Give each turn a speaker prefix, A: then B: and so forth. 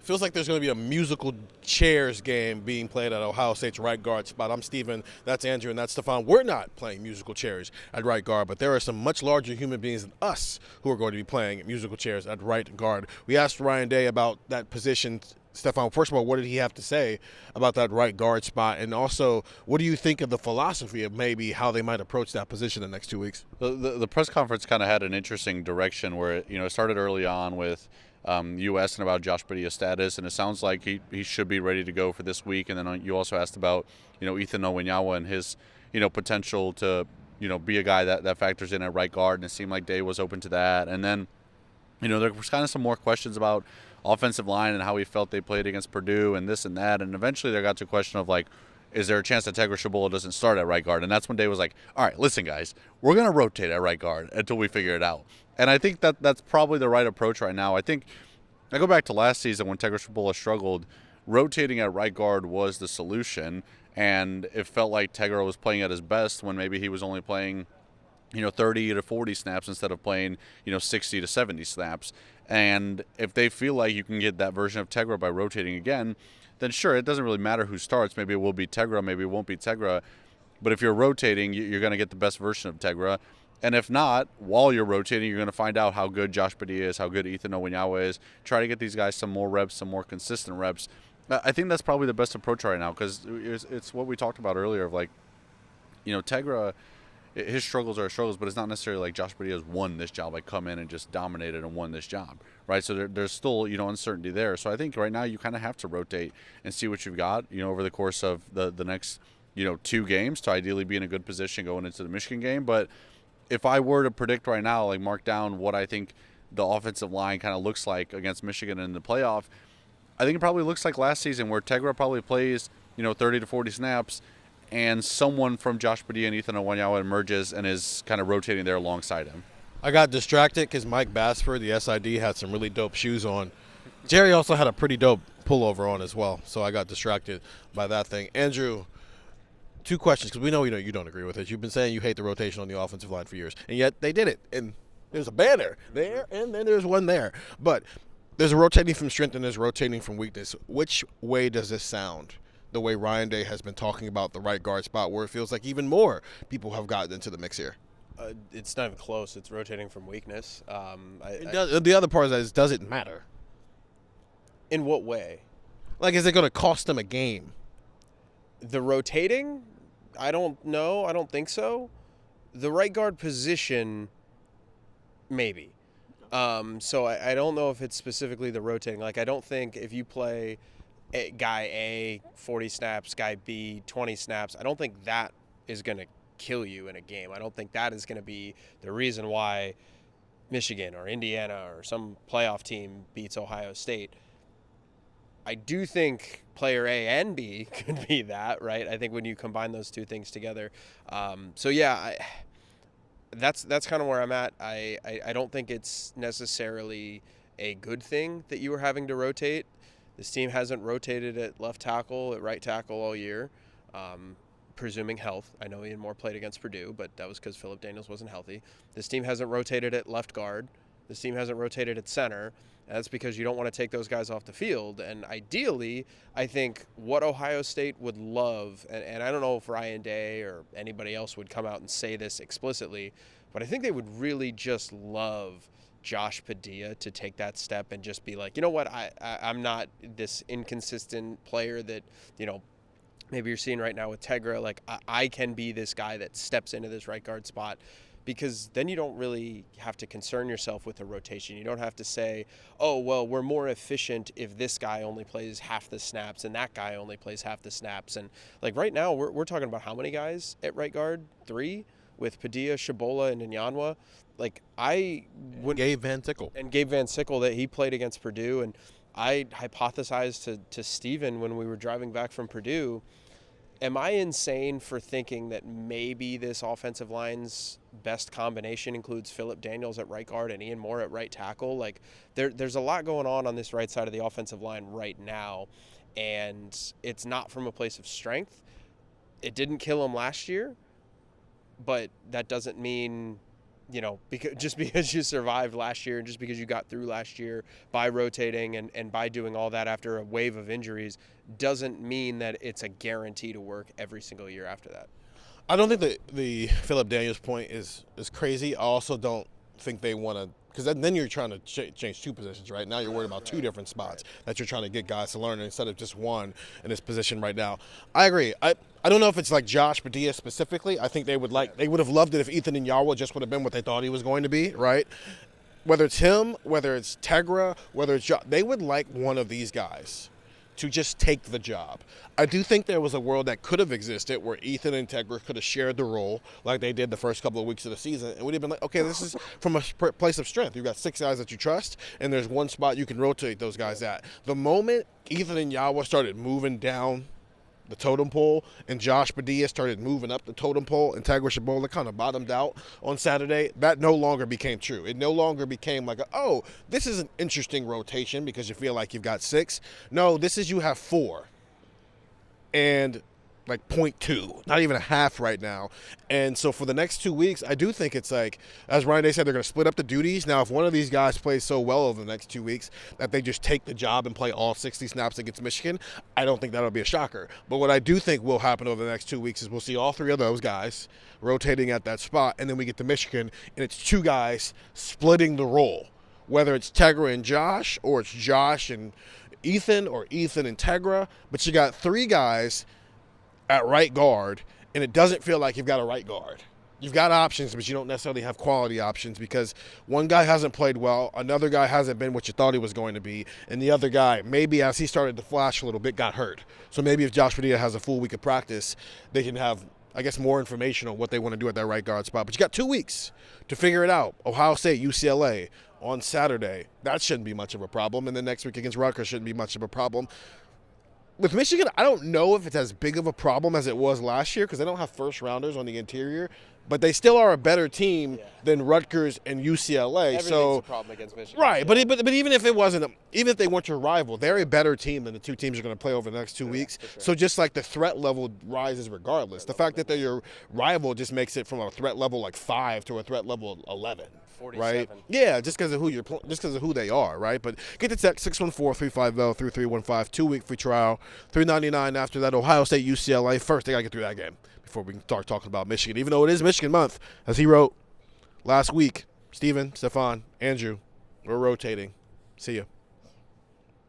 A: feels like there's going to be a musical chairs game being played at Ohio State's right guard spot. I'm Steven, that's Andrew, and that's Stefan. We're not playing musical chairs at right guard, but there are some much larger human beings than us who are going to be playing musical chairs at right guard. We asked Ryan Day about that position. Stefan, first of all, what did he have to say about that right guard spot? And also, what do you think of the philosophy of maybe how they might approach that position in the next 2 weeks?
B: The press conference kind of had an interesting direction where it started early on with you asking about Josh Padilla's status, and it sounds like he should be ready to go for this week. And then you also asked about Ethan Owinyawa and his potential to be a guy that factors in at right guard, and it seemed like Day was open to that. And then there was kind of some more questions about offensive line and how he felt they played against Purdue and this and that. And eventually there got to a question of, like, is there a chance that Tegra Shabola doesn't start at right guard? And that's when Day was like, all right, listen, guys, we're going to rotate at right guard until we figure it out. And I think that's probably the right approach right now. I think I go back to last season when Tegra Shabola struggled. Rotating at right guard was the solution, and it felt like Tegra was playing at his best when maybe he was only playing 30 to 40 snaps instead of playing 60 to 70 snaps. And if they feel like you can get that version of Tegra by rotating again, then sure, it doesn't really matter who starts. Maybe it will be Tegra, maybe it won't be Tegra. But if you're rotating, you're going to get the best version of Tegra. And if not, while you're rotating, you're going to find out how good Josh Padilla is, how good Ethan Owinyawa is. Try to get these guys some more reps, some more consistent reps. I think that's probably the best approach right now, because it's what we talked about earlier of, like, Tegra, his struggles are struggles, but it's not necessarily like Josh Padilla's won this job, like come in and just dominated and won this job, right? So there's still, uncertainty there. So I think right now you kind of have to rotate and see what you've got, over the course of the next, 2 games to ideally be in a good position going into the Michigan game. But if I were to predict right now, like mark down what I think the offensive line kind of looks like against Michigan in the playoff, I think it probably looks like last season where Tegra probably plays, 30 to 40 snaps, and someone from Josh Padilla and Ethan Owinyawa emerges and is kind of rotating there alongside him.
A: I got distracted because Mike Basford, the SID, had some really dope shoes on. Jerry also had a pretty dope pullover on as well, so I got distracted by that thing. Andrew, 2 questions, because we know you don't agree with it. You've been saying you hate the rotation on the offensive line for years, and yet they did it. And there's a banner there, and then there's one there. But there's a rotating from strength and there's rotating from weakness. Which way does this sound? The way Ryan Day has been talking about the right guard spot, where it feels like even more people have gotten into the mix here.
C: It's not even close. It's rotating from weakness.
A: The other part is, does it matter?
C: In what way?
A: Like, is it going to cost them a game?
C: The rotating? I don't know. I don't think so. The right guard position, maybe. So I don't know if it's specifically the rotating. Like, I don't think if you play guy A 40 snaps, guy B 20 snaps, I don't think that is going to kill you in a game. I don't think that is going to be the reason why Michigan or Indiana or some playoff team beats Ohio State. I do think player A and B could be that, right? I think when you combine those two things together. That's kind of where I'm at. I don't think it's necessarily a good thing that you are having to rotate. This team hasn't rotated at left tackle, at right tackle all year, presuming health. I know Ian Moore played against Purdue, but that was because Philip Daniels wasn't healthy. This team hasn't rotated at left guard. This team hasn't rotated at center. And that's because you don't want to take those guys off the field. And ideally, I think what Ohio State would love, and I don't know if Ryan Day or anybody else would come out and say this explicitly, but I think they would really just love Josh Padilla to take that step and just be like, you know what, I'm not this inconsistent player that, maybe you're seeing right now with Tegra. Like, I can be this guy that steps into this right guard spot, because then you don't really have to concern yourself with the rotation. You don't have to say, oh, well, we're more efficient if this guy only plays half the snaps and that guy only plays half the snaps. And, like, right now we're talking about how many guys at right guard? 3? With Padilla, Shabola, and Nyanwa. Like,
A: Gabe Van Sickle.
C: And Gabe Van Sickle, that he played against Purdue. And I hypothesized to Steven when we were driving back from Purdue, am I insane for thinking that maybe this offensive line's best combination includes Philip Daniels at right guard and Ian Moore at right tackle? Like, there's a lot going on this right side of the offensive line right now, and it's not from a place of strength. It didn't kill him last year, but that doesn't mean just because you survived last year and just because you got through last year by rotating and by doing all that after a wave of injuries doesn't mean that it's a guarantee to work every single year after that.
A: I don't think the Philip Daniels point is crazy. I also don't think they want to, because then you're trying to change two positions, right? Now you're worried about two different spots that you're trying to get guys to learn instead of just one in this position right now. I agree. I don't know if it's like Josh Padilla specifically. I think they would have loved it if Ethan and Yawa just would have been what they thought he was going to be, right? Whether it's him, whether it's Tegra, whether it's Josh, they would like one of these guys to just take the job. I do think there was a world that could have existed where Ethan and Tegra could have shared the role like they did the first couple of weeks of the season, and we'd have been like, okay, this is from a place of strength. You've got 6 guys that you trust, and there's one spot you can rotate those guys at. The moment Ethan and Yawa started moving down the totem pole and Josh Padilla started moving up the totem pole and Tegra Shabola kind of bottomed out on Saturday, that no longer became true. It no longer became like, this is an interesting rotation because you feel like you've got 6. No, this is you have 4. And like 0.2, not even a half right now. And so for the next 2 weeks, I do think it's like, as Ryan Day said, they're going to split up the duties. Now, if one of these guys plays so well over the next 2 weeks that they just take the job and play all 60 snaps against Michigan, I don't think that'll be a shocker. But what I do think will happen over the next 2 weeks is we'll see all 3 of those guys rotating at that spot, and then we get to Michigan, and it's 2 guys splitting the role, whether it's Tegra and Josh, or it's Josh and Ethan, or Ethan and Tegra. But you got 3 guys at right guard, and it doesn't feel like you've got a right guard. You've got options, but you don't necessarily have quality options because one guy hasn't played well, another guy hasn't been what you thought he was going to be, and the other guy, maybe as he started to flash a little bit, got hurt. So maybe if Josh Padilla has a full week of practice, they can have, I guess, more information on what they want to do at that right guard spot. But you got 2 weeks to figure it out. Ohio State, UCLA on Saturday. That shouldn't be much of a problem. And then next week against Rutgers shouldn't be much of a problem. With Michigan, I don't know if it's as big of a problem as it was last year because they don't have first-rounders on the interior, but they still are a better team than Rutgers and UCLA.
C: Everything's a problem against Michigan.
A: Right, but even if it wasn't, even if they weren't your rival, they're a better team than the 2 teams you're going to play over the next 2 weeks.
C: Sure.
A: So just like the threat level rises regardless. The fact that they're your rival just makes it from a threat level like 5 to a threat level 11.
C: 47.
A: Right? Yeah, just because of who they are, right? But get the text 614-350-3315, 2-week free trial, $3.99 after that. Ohio State, UCLA. First, they got to get through that game before we can start talking about Michigan, even though it is Michigan month. As he wrote last week, Steven, Stefan, Andrew, we're rotating. See ya.